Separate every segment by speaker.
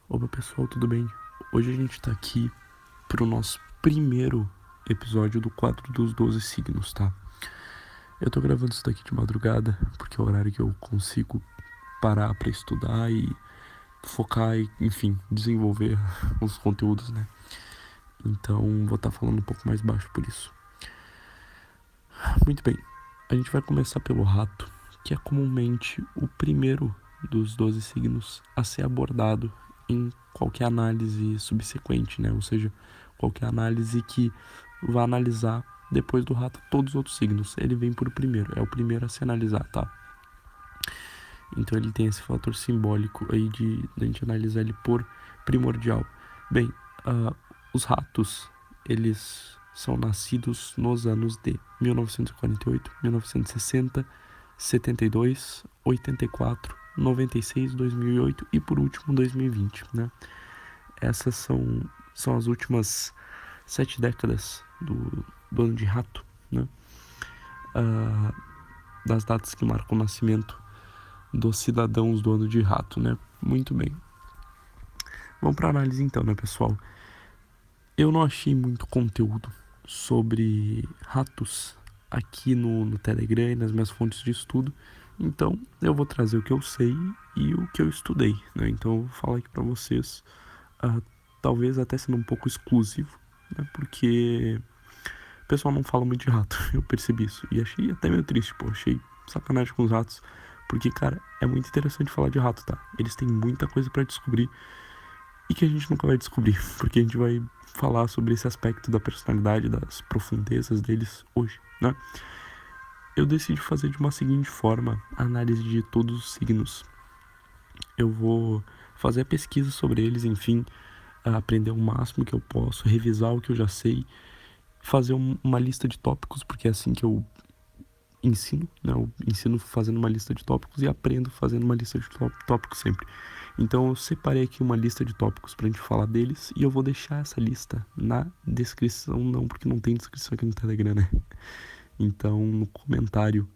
Speaker 1: Opa pessoal, tudo bem? Hoje a gente tá aqui pro nosso primeiro episódio do quadro dos 12 signos, tá? Eu tô gravando isso daqui de madrugada, porque é o horário que eu consigo parar pra estudar e focar e, enfim, desenvolver os conteúdos, né? Então vou estar falando um pouco mais baixo por isso. Muito bem, a gente vai começar pelo rato, que é comumente o primeiro dos 12 signos a ser abordado em qualquer análise subsequente, né? Ou seja, qualquer análise que vá analisar depois do rato todos os outros signos. Ele vem por primeiro, é o primeiro a se analisar, tá? Então ele tem esse fator simbólico aí de a gente analisar ele por primordial. Bem, os ratos, eles são nascidos nos anos de 1948, 1960, 72, 84, 96, 2008 e por último 2020, né? Essas são as últimas 7 décadas do ano de rato, né? Das datas que marcam o nascimento dos cidadãos do ano de rato, né? Muito bem. Vamos para análise então, né, pessoal? Eu não achei muito conteúdo sobre ratos aqui no Telegram e nas minhas fontes de estudo, então eu vou trazer o que eu sei e o que eu estudei, né? Então eu vou falar aqui para vocês, talvez até sendo um pouco exclusivo, né? Porque o pessoal não fala muito de rato, eu percebi isso e achei até meio triste, pô, achei sacanagem com os ratos, porque, cara, é muito interessante falar de rato, tá? Eles têm muita coisa para descobrir e que a gente nunca vai descobrir, porque a gente vai falar sobre esse aspecto da personalidade, das profundezas deles hoje, né? Eu decidi fazer de uma seguinte forma a análise de todos os signos. Eu vou fazer a pesquisa sobre eles, enfim, aprender o máximo que eu posso, revisar o que eu já sei, fazer uma lista de tópicos, porque é assim que eu ensino, né? Eu ensino fazendo uma lista de tópicos e aprendo fazendo uma lista de tópicos sempre. Então eu separei aqui uma lista de tópicos pra gente falar deles e eu vou deixar essa lista na descrição, não, porque não tem descrição aqui no Telegram, né? Então no comentário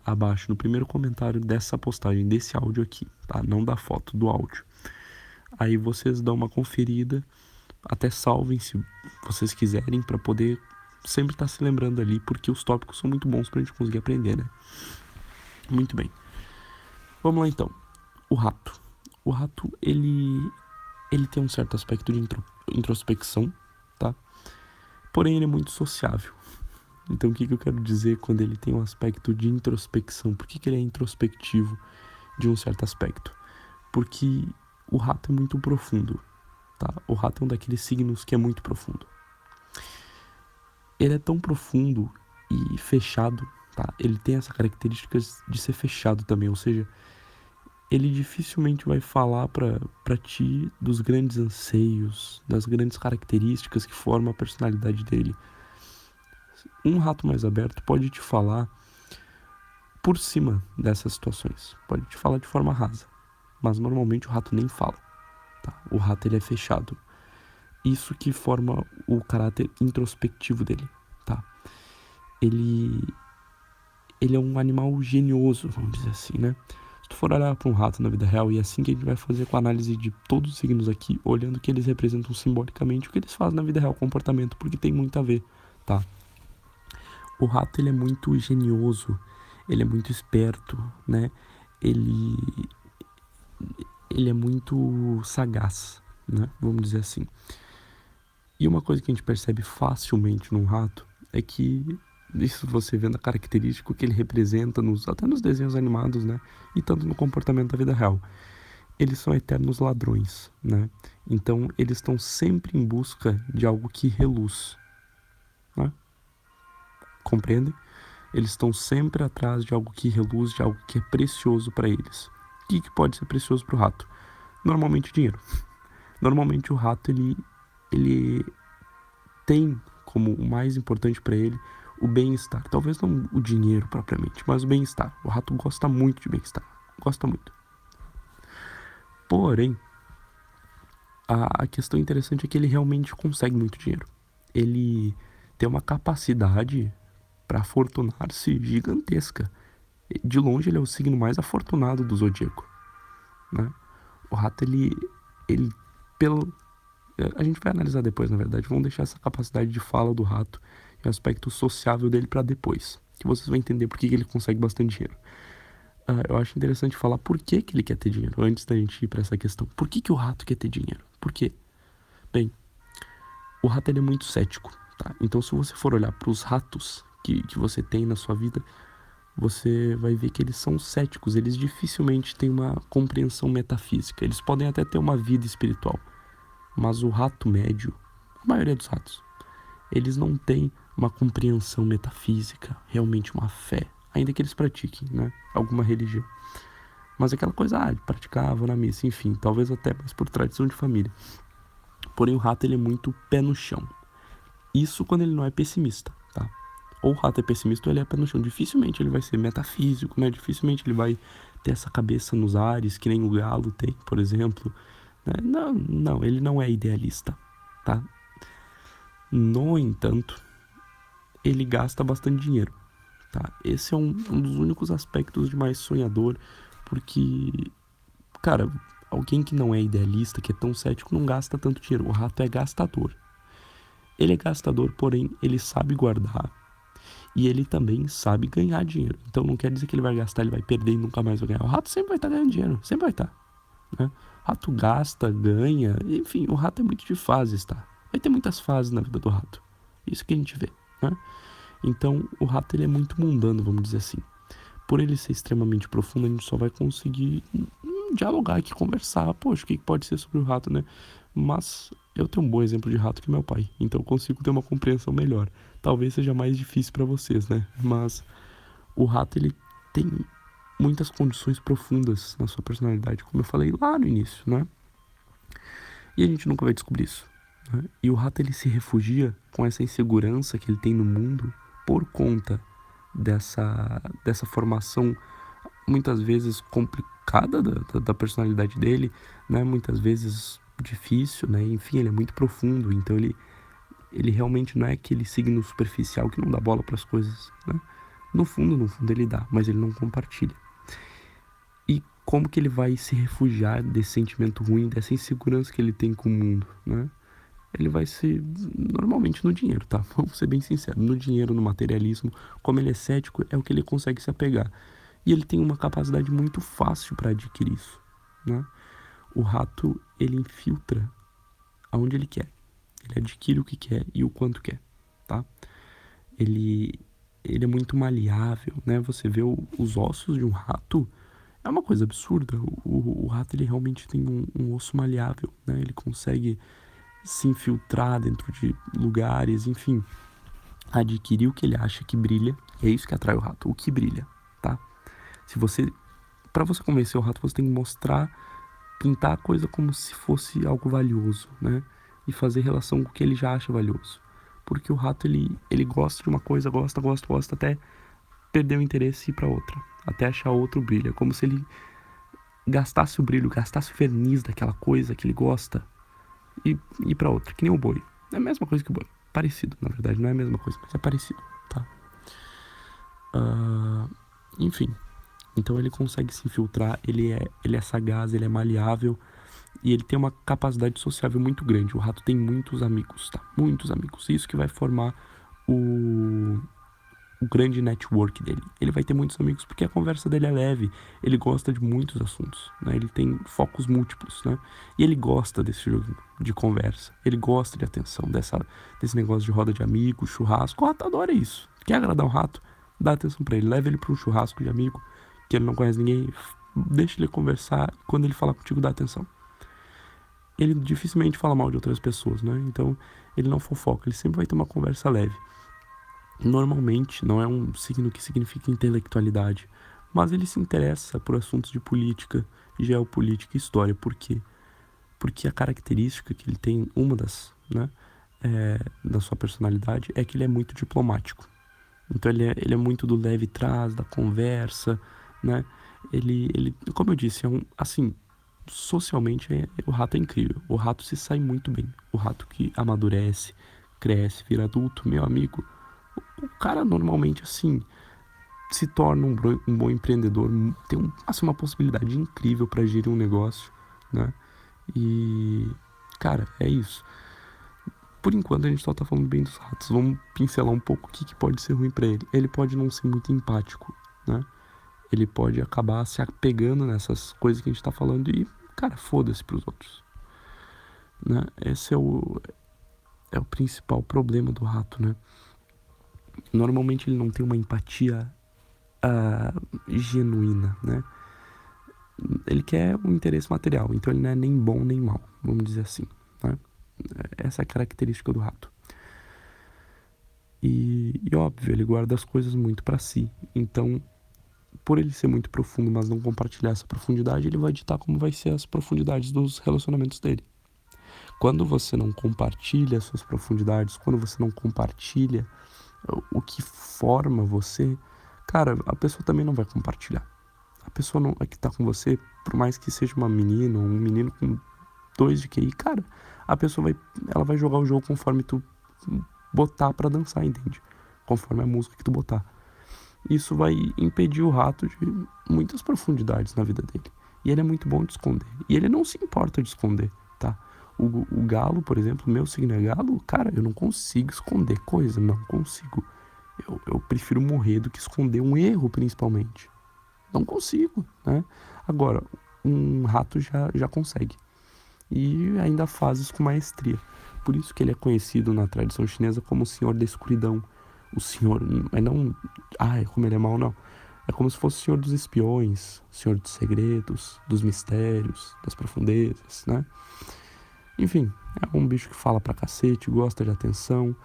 Speaker 1: abaixo, no primeiro comentário dessa postagem, desse áudio aqui, tá? Não da foto, do áudio. Aí vocês dão uma conferida, até salvem se vocês quiserem, pra poder sempre estar se lembrando ali, porque os tópicos são muito bons pra gente conseguir aprender, né? Muito bem. Vamos lá então. O rato. O rato, ele tem um certo aspecto de introspecção, tá? Porém, ele é muito sociável. Então, o que eu quero dizer quando ele tem um aspecto de introspecção? Por que ele é introspectivo de um certo aspecto? Porque o rato é muito profundo, tá? O rato é um daqueles signos que é muito profundo. Ele é tão profundo e fechado, tá? Ele tem essa característica de ser fechado também, ou seja, ele dificilmente vai falar pra ti dos grandes anseios, das grandes características que formam a personalidade dele. Um rato mais aberto pode te falar por cima dessas situações, pode te falar de forma rasa, mas normalmente o rato nem fala, tá? O rato ele é fechado. Isso que forma o caráter introspectivo dele, tá? Ele, ele é um animal genioso, vamos dizer assim, né? Se tu for olhar para um rato na vida real, e é assim que a gente vai fazer com a análise de todos os signos aqui, olhando o que eles representam simbolicamente, o que eles fazem na vida real, comportamento, porque tem muito a ver, tá? O rato, ele é muito genioso, ele é muito esperto, né? Ele, ele é muito sagaz, né? Vamos dizer assim. E uma coisa que a gente percebe facilmente num rato é que isso você vê na característica que ele representa até nos desenhos animados, né? E tanto no comportamento da vida real. Eles são eternos ladrões, né? Então eles estão sempre em busca de algo que reluz, né? Compreendem? Eles estão sempre atrás de algo que reluz, de algo que é precioso para eles. O que pode ser precioso para o rato? Normalmente dinheiro. Normalmente o rato ele tem como o mais importante para ele o bem-estar. Talvez não o dinheiro propriamente, mas o bem-estar. O rato gosta muito de bem-estar. Gosta muito. Porém, a questão interessante é que ele realmente consegue muito dinheiro. Ele tem uma capacidade para afortunar-se gigantesca. De longe, ele é o signo mais afortunado do zodíaco, né? O rato, ele, pelo... A gente vai analisar depois, na verdade. Vamos deixar essa capacidade de fala do rato e o aspecto sociável dele para depois, que vocês vão entender por que ele consegue bastante dinheiro. Eu acho interessante falar por que ele quer ter dinheiro, antes da gente ir para essa questão. Por que o rato quer ter dinheiro? Por quê? Bem, o rato ele é muito cético, tá? Então, se você for olhar para os ratos que você tem na sua vida, você vai ver que eles são céticos, eles dificilmente têm uma compreensão metafísica. Eles podem até ter uma vida espiritual, mas o rato médio, a maioria dos ratos, eles não têm uma compreensão metafísica, realmente uma fé, ainda que eles pratiquem, né, alguma religião. Mas aquela coisa, de praticar, vou na missa, enfim, talvez até mais por tradição de família. Porém, o rato ele é muito pé no chão. Isso quando ele não é pessimista, tá? Ou o rato é pessimista ou ele é pé no chão. Dificilmente ele vai ser metafísico, né? Dificilmente ele vai ter essa cabeça nos ares, que nem o galo tem, por exemplo. Né? Não, ele não é idealista, tá? No entanto, ele gasta bastante dinheiro, tá? Esse é um dos únicos aspectos de mais sonhador, porque, cara, alguém que não é idealista, que é tão cético, não gasta tanto dinheiro. O rato é gastador. Ele é gastador, porém, ele sabe guardar. E ele também sabe ganhar dinheiro. Então não quer dizer que ele vai gastar, ele vai perder e nunca mais vai ganhar. O rato sempre vai estar ganhando dinheiro, sempre vai estar, né? O rato gasta, ganha, enfim, o rato é muito de fases, tá? Vai ter muitas fases na vida do rato. Isso que a gente vê, né? Então o rato ele é muito mundano, vamos dizer assim. Por ele ser extremamente profundo, a gente só vai conseguir dialogar aqui, conversar. Poxa, o que pode ser sobre o rato, né? Mas eu tenho um bom exemplo de rato que é meu pai, então eu consigo ter uma compreensão melhor. Talvez seja mais difícil para vocês, né? Mas o rato, ele tem muitas condições profundas na sua personalidade, como eu falei lá no início, né? E a gente nunca vai descobrir isso, né? E o rato, ele se refugia com essa insegurança que ele tem no mundo por conta dessa formação muitas vezes complicada da personalidade dele, né? Muitas vezes difícil, né? Enfim, ele é muito profundo, então ele realmente não é aquele signo superficial que não dá bola para as coisas, né? No fundo ele dá, mas ele não compartilha. E como que ele vai se refugiar desse sentimento ruim, dessa insegurança que ele tem com o mundo, né? Ele vai ser normalmente no dinheiro, tá? Vamos ser bem sinceros, no dinheiro, no materialismo. Como ele é cético, é o que ele consegue se apegar. E ele tem uma capacidade muito fácil para adquirir isso, né? O rato, ele infiltra aonde ele quer. Ele adquire o que quer e o quanto quer, tá? Ele é muito maleável, né? Você vê os ossos de um rato, é uma coisa absurda. O rato, ele realmente tem um osso maleável, né? Ele consegue se infiltrar dentro de lugares, enfim, adquirir o que ele acha que brilha. E é isso que atrai o rato, o que brilha, tá? Para você convencer o rato, você tem que mostrar, pintar a coisa como se fosse algo valioso, né? E fazer relação com o que ele já acha valioso. Porque o rato, ele gosta de uma coisa, gosta, até perder o interesse e ir pra outra. Até achar outro brilho. É como se ele gastasse o brilho, gastasse o verniz daquela coisa que ele gosta e ir pra outra. Que nem o boi. É a mesma coisa que o boi. Parecido, na verdade. Não é a mesma coisa, mas é parecido, tá? Enfim. Então ele consegue se infiltrar, ele é sagaz, ele é maleável e ele tem uma capacidade sociável muito grande. O rato tem muitos amigos, tá? Muitos amigos. Isso que vai formar o grande network dele. Ele vai ter muitos amigos porque a conversa dele é leve, ele gosta de muitos assuntos, né? Ele tem focos múltiplos, né? E ele gosta desse jogo de conversa, ele gosta de atenção, desse negócio de roda de amigos, churrasco. O rato adora isso. Quer agradar um rato? Dá atenção pra ele, leva ele pra um churrasco de amigo, que ele não conhece ninguém, deixa ele conversar, e quando ele falar contigo, dá atenção. Ele dificilmente fala mal de outras pessoas, né? Então, ele não fofoca, ele sempre vai ter uma conversa leve. Normalmente, não é um signo que significa intelectualidade, mas ele se interessa por assuntos de política, geopolítica e história. Por quê? Porque a característica que ele tem, uma das, né, da sua personalidade, é que ele é muito diplomático. Então ele é muito do leve trás, da conversa, né? Como eu disse, assim, socialmente o rato é incrível. O rato se sai muito bem. O rato que amadurece, cresce, vira adulto, meu amigo. O cara normalmente, assim, se torna um bom empreendedor, tem assim, uma possibilidade incrível para gerir um negócio, né? E, cara, é isso. Por enquanto a gente só tá falando bem dos ratos. Vamos pincelar um pouco o que pode ser ruim pra ele. Ele pode não ser muito empático, né? Ele pode acabar se apegando nessas coisas que a gente tá falando e, cara, foda-se pros outros, né? Esse é o principal problema do rato, né? Normalmente ele não tem uma empatia genuína, né? Ele quer um interesse material, então ele não é nem bom nem mal, vamos dizer assim, né? Essa é a característica do rato. E óbvio, ele guarda as coisas muito pra si. Então, por ele ser muito profundo, mas não compartilhar essa profundidade, ele vai ditar como vai ser as profundidades dos relacionamentos dele. Quando você não compartilha as suas profundidades, quando você não compartilha o que forma você, cara, a pessoa também não vai compartilhar. A pessoa não, que tá com você, por mais que seja uma menina ou um menino com 2 de QI, cara, a pessoa ela vai jogar o jogo conforme tu botar pra dançar, entende? Conforme a música que tu botar. Isso vai impedir o rato de muitas profundidades na vida dele. E ele é muito bom de esconder. E ele não se importa de esconder, tá? O galo, por exemplo, meu signo é galo, cara, eu não consigo esconder coisa, não consigo. Eu prefiro morrer do que esconder um erro, principalmente. Não consigo, né? Agora, um rato já consegue. E ainda faz isso com maestria. Por isso que ele é conhecido na tradição chinesa como o Senhor da Escuridão. O Senhor, mas não, como ele é mau, não. É como se fosse o Senhor dos Espiões, o Senhor dos Segredos, dos Mistérios, das Profundezas, né? Enfim, é um bicho que fala pra cacete, gosta de atenção.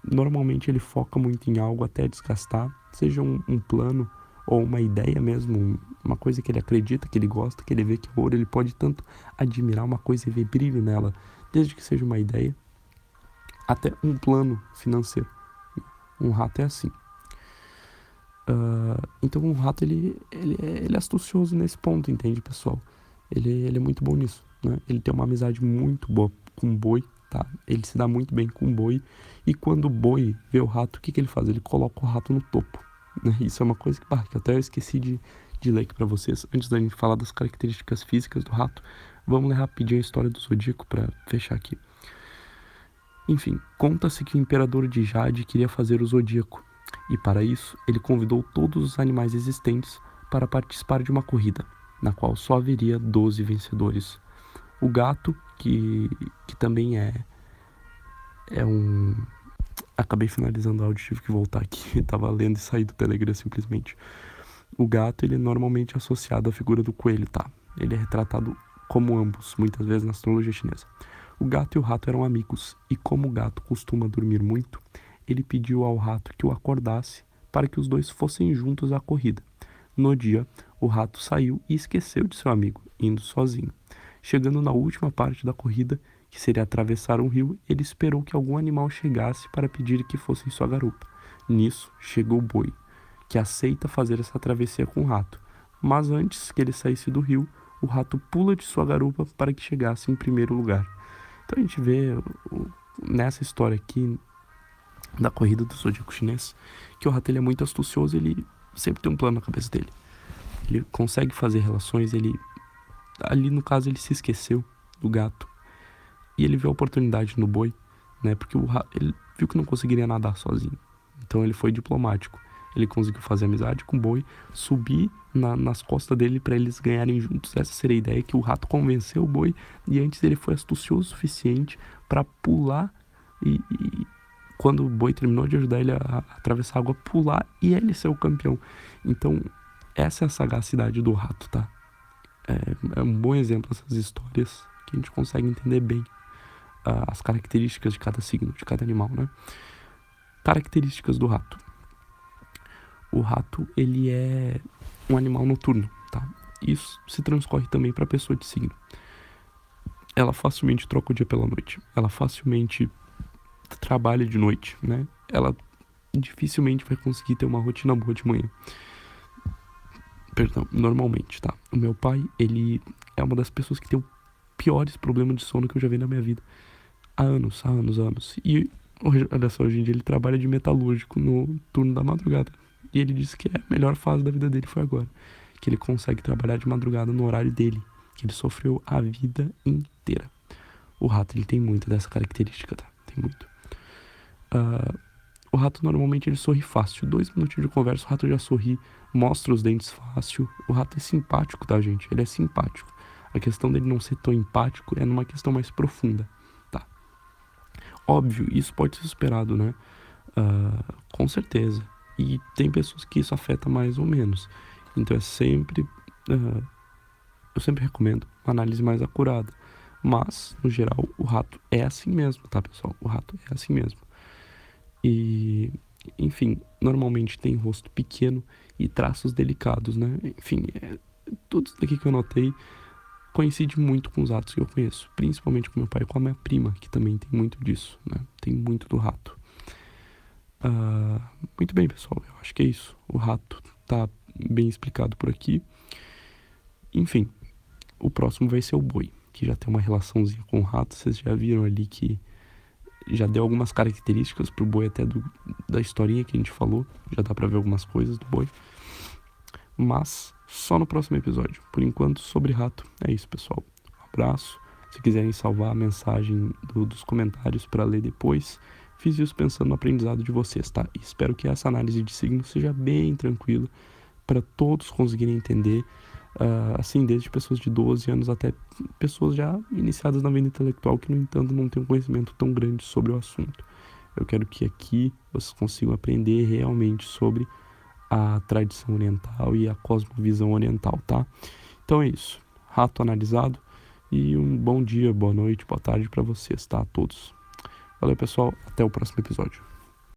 Speaker 1: Normalmente ele foca muito em algo até desgastar, seja um plano ou uma ideia mesmo, uma coisa que ele acredita, que ele gosta, que ele vê que é ouro. Ele pode tanto admirar uma coisa e ver brilho nela, desde que seja uma ideia, até um plano financeiro. Um rato é assim. Então um rato ele é astucioso nesse ponto, entende, pessoal? Ele é muito bom nisso, né? Ele tem uma amizade muito boa com o boi, tá? Ele se dá muito bem com o boi. E quando o boi vê o rato, o que ele faz? Ele coloca o rato no topo, né? Isso é uma coisa que até eu esqueci de ler aqui pra vocês. Antes da gente falar das características físicas do rato, vamos ler rapidinho a história do Zodíaco pra fechar aqui. Enfim, conta-se que o imperador de Jade queria fazer o Zodíaco, e para isso ele convidou todos os animais existentes para participar de uma corrida, na qual só haveria 12 vencedores. O gato, que também é um... Acabei finalizando o áudio, tive que voltar aqui, tava lendo e saí do Telegram simplesmente. O gato, ele é normalmente associado à figura do coelho, tá? Ele é retratado como ambos, muitas vezes na astrologia chinesa. O gato e o rato eram amigos, e como o gato costuma dormir muito, ele pediu ao rato que o acordasse para que os dois fossem juntos à corrida. No dia, o rato saiu e esqueceu de seu amigo, indo sozinho. Chegando na última parte da corrida, que seria atravessar um rio, ele esperou que algum animal chegasse para pedir que fosse em sua garupa. Nisso, chegou o boi, que aceita fazer essa travessia com o rato. Mas antes que ele saísse do rio, o rato pula de sua garupa para que chegasse em primeiro lugar. Então a gente vê nessa história aqui da corrida do zodíaco chinês que o rato ele é muito astucioso, ele sempre tem um plano na cabeça dele. Ele consegue fazer relações, ali no caso ele se esqueceu do gato e ele viu a oportunidade no boi, né? Porque ele viu que não conseguiria nadar sozinho. Então ele foi diplomático. Ele conseguiu fazer amizade com o boi, subir nas costas dele para eles ganharem juntos. Essa seria a ideia, que o rato convenceu o boi e antes ele foi astucioso o suficiente para pular e quando o boi terminou de ajudar ele a atravessar a água, pular e ele ser o campeão. Então essa é a sagacidade do rato, tá? É um bom exemplo essas histórias que a gente consegue entender bem as características de cada signo, de cada animal, né? Características do rato. O rato, ele é um animal noturno, tá? Isso se transcorre também para a pessoa de signo. Ela facilmente troca o dia pela noite. Ela facilmente trabalha de noite, né? Ela dificilmente vai conseguir ter uma rotina boa de manhã. Perdão, normalmente, tá? O meu pai, ele é uma das pessoas que tem os piores problemas de sono que eu já vi na minha vida. Há anos. E olha só, hoje em dia ele trabalha de metalúrgico no turno da madrugada. E ele disse que a melhor fase da vida dele foi agora. Que ele consegue trabalhar de madrugada no horário dele. que ele sofreu a vida inteira. O rato, ele tem muito dessa característica, tá? Tem muito. O rato, normalmente, ele sorri fácil. 2 minutinhos de conversa, o rato já sorri, mostra os dentes fácil. O rato é simpático, tá, gente? Ele é simpático. A questão dele não ser tão empático é numa questão mais profunda, tá? Óbvio, isso pode ser esperado, né? Com certeza. E tem pessoas que isso afeta mais ou menos. Então é sempre... eu sempre recomendo uma análise mais acurada. Mas, no geral, o rato é assim mesmo, tá, pessoal? O rato é assim mesmo. E, enfim, normalmente tem rosto pequeno e traços delicados, né? Enfim, tudo isso daqui que eu notei coincide muito com os ratos que eu conheço. Principalmente com meu pai e com a minha prima, que também tem muito disso, né? Tem muito do rato. Muito bem, pessoal. Eu acho que é isso. O rato tá bem explicado por aqui. Enfim, o próximo vai ser o boi, que já tem uma relaçãozinha com o rato. Vocês já viram ali que já deu algumas características pro boi até da historinha que a gente falou. Já dá pra ver algumas coisas do boi. Mas só no próximo episódio. Por enquanto, sobre rato, é isso, pessoal. Um abraço. Se quiserem salvar a mensagem dos comentários para ler depois, fiz isso pensando no aprendizado de vocês, tá? E espero que essa análise de signos seja bem tranquila para todos conseguirem entender, assim, desde pessoas de 12 anos até pessoas já iniciadas na vida intelectual que, no entanto, não têm um conhecimento tão grande sobre o assunto. Eu quero que aqui vocês consigam aprender realmente sobre a tradição oriental e a cosmovisão oriental, tá? Então é isso. Rato analisado. E um bom dia, boa noite, boa tarde para vocês, tá? A todos. Valeu, pessoal. Até o próximo episódio.